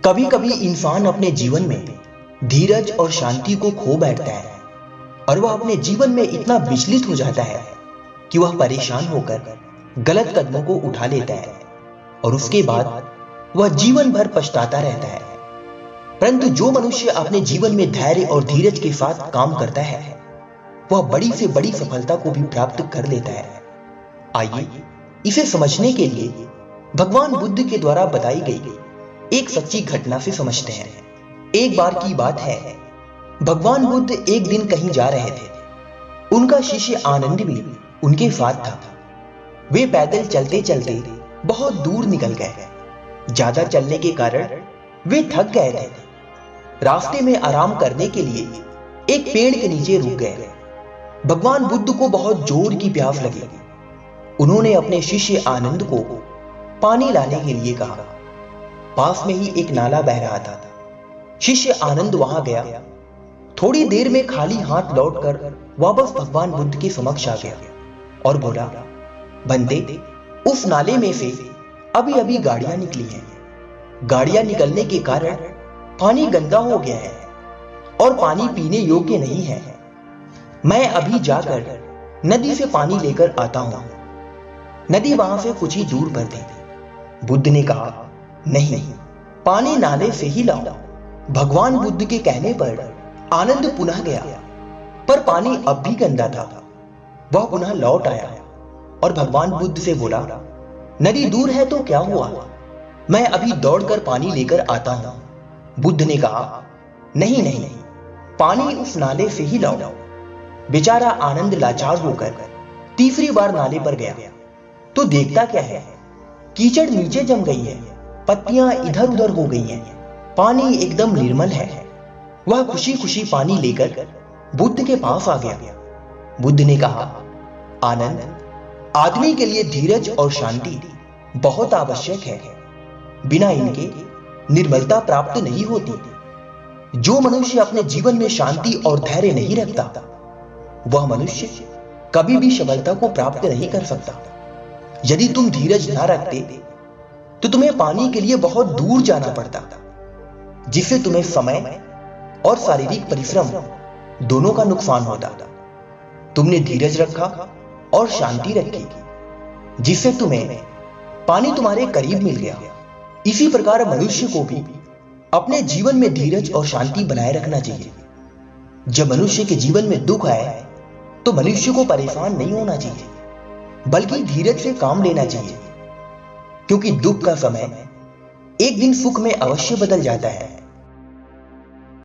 कभी कभी इंसान अपने जीवन में धीरज और शांति को खो बैठता है और वह अपने जीवन में इतना विचलित हो जाता है कि वह परेशान होकर गलत कदमों को उठा लेता है और उसके बाद वह जीवन भर पछताता रहता है। परंतु जो मनुष्य अपने जीवन में धैर्य और धीरज के साथ काम करता है वह बड़ी से बड़ी सफलता को भी प्राप्त कर लेता है। आइए इसे समझने के लिए भगवान बुद्ध के द्वारा बताई गई एक सच्ची घटना से समझते हैं। एक बार की बात है, भगवान बुद्ध एक दिन कहीं जा रहे थे। उनका शिष्य आनंद भी उनके साथ था। वे पैदल चलते चलते बहुत दूर निकल गए। ज्यादा चलने के कारण वे थक गए थे। रास्ते में आराम करने के लिए एक पेड़ के नीचे रुक गए। भगवान बुद्ध को बहुत जोर की प्यास लगी। उन्होंने अपने शिष्य आनंद को पानी लाने के लिए कहा। पास में ही एक नाला बह रहा था। शिष्य आनंद वहां गया। थोड़ी देर में खाली हाथ लौटकर वापस भगवान बुद्ध के समक्ष आ गया और बोला, बंदे, उस नाले में से अभी अभी गाड़ियां निकली हैं। गाड़ियां निकलने के कारण पानी गंदा हो गया है और पानी पीने योग्य नहीं है। मैं अभी जाकर नदी से पानी लेकर आता हूं। नदी वहां से कुछ ही दूर पर थी। बुद्ध ने कहा, नहीं, पानी नाले से ही लाओ। भगवान बुद्ध के कहने पर आनंद पुनः गया, पर पानी अब भी गंदा था। वह पुनः लौट आया और भगवान बुद्ध से बोला, नदी दूर है तो क्या हुआ, मैं अभी दौड़कर पानी लेकर आता हूं। बुद्ध ने कहा, नहीं नहीं, पानी उस नाले से ही लाओ। बेचारा आनंद लाचार होकर तीसरी बार नाले पर गया तो देखता क्या है, कीचड़ नीचे जम गई है, पत्तियां इधर उधर हो गई हैं, पानी एकदम निर्मल है। वह खुशी खुशी पानी लेकर बुद्ध के पास आ गया। बुद्ध ने कहा, आनंद, आदमी के लिए धीरज और शांति बहुत आवश्यक है। बिना इनके निर्मलता प्राप्त नहीं होती। जो मनुष्य अपने जीवन में शांति और धैर्य नहीं रखता वह मनुष्य कभी भी सफलता को प्राप्त नहीं कर सकता। यदि तुम धीरज ना रखते तो तुम्हें पानी के लिए बहुत दूर जाना पड़ता, जिससे तुम्हें समय और शारीरिक परिश्रम दोनों का नुकसान होता। तुमने धीरज रखा और शांति रखी, जिससे तुम्हें पानी तुम्हारे करीब मिल गया। इसी प्रकार मनुष्य को भी अपने जीवन में धीरज और शांति बनाए रखना चाहिए। जब मनुष्य के जीवन में दुख आए तो मनुष्य को परेशान नहीं होना चाहिए, बल्कि धीरज से काम लेना चाहिए, क्योंकि दुख का समय एक दिन सुख में अवश्य बदल जाता है।